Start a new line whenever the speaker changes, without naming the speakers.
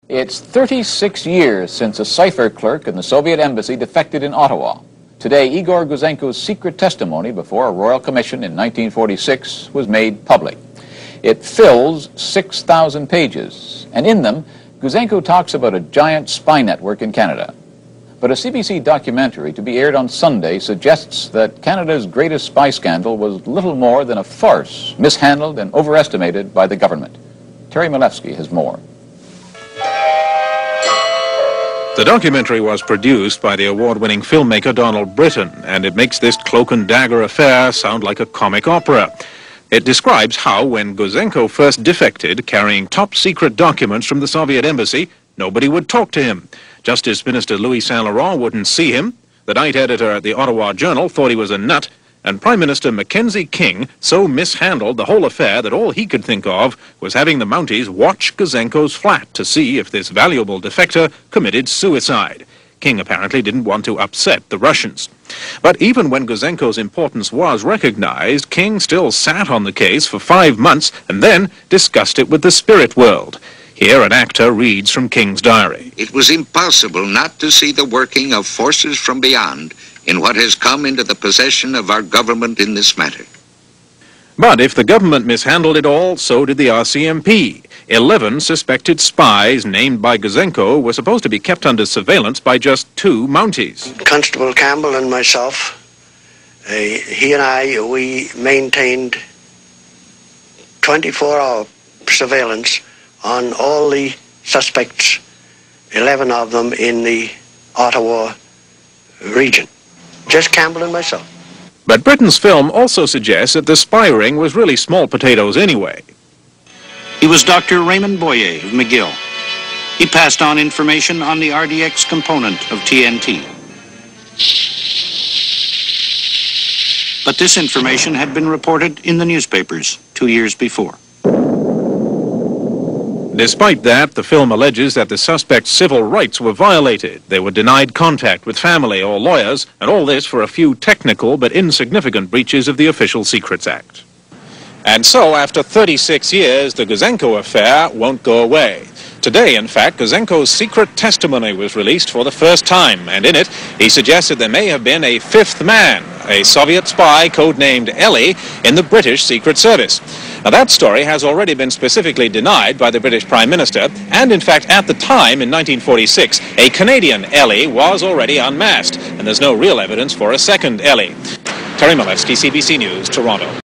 It's 36 years since a cipher clerk in the Soviet embassy defected in Ottawa. Today, Igor Gouzenko's secret testimony before a royal commission in 1946 was made public. It fills 6,000 pages, and in them, Gouzenko talks about a giant spy network in Canada. But a CBC documentary to be aired on Sunday suggests that Canada's greatest spy scandal was little more than a farce, mishandled and overestimated by the government. Terry Milewski has more.
The documentary was produced by the award-winning filmmaker Donald Brittain, and it makes this cloak and dagger affair sound like a comic opera. It describes how, when Gouzenko first defected, carrying top-secret documents from the Soviet embassy, nobody would talk to him. Justice Minister Louis Saint Laurent wouldn't see him, the night editor at the Ottawa Journal thought he was a nut, and Prime Minister Mackenzie King so mishandled the whole affair that all he could think of was having the Mounties watch Gouzenko's flat to see if this valuable defector committed suicide. King apparently didn't want to upset the Russians. But even when Gouzenko's importance was recognized, King still sat on the case for 5 months and then discussed it with the spirit world. Here an actor reads from King's diary.
It was impossible not to see the working of forces from beyond in what has come into the possession of our government in this matter.
But if the government mishandled it all, so did the RCMP. 11 suspected spies named by Gouzenko were supposed to be kept under surveillance by just 2 Mounties.
Constable Campbell and myself, he and I, we maintained 24-hour surveillance on all the suspects, 11 of them in the Ottawa region. Just Campbell and myself.
But Britain's film also suggests that the spy ring was really small potatoes anyway.
He was Dr. Raymond Boyer of McGill. He passed on information on the RDX component of TNT. But this information had been reported in the newspapers 2 years before.
Despite that, the film alleges that the suspect's civil rights were violated. They were denied contact with family or lawyers, and all this for a few technical but insignificant breaches of the Official Secrets Act. And so, after 36 years, the Gouzenko affair won't go away. Today, in fact, Gouzenko's secret testimony was released for the first time, and in it, he suggested there may have been a 5th man, a Soviet spy codenamed Ellie, in the British Secret Service. Now, that story has already been specifically denied by the British Prime Minister, and in fact, at the time, in 1946, a Canadian Ellie was already unmasked, and there's no real evidence for a second Ellie. Terry Milewski, CBC News, Toronto.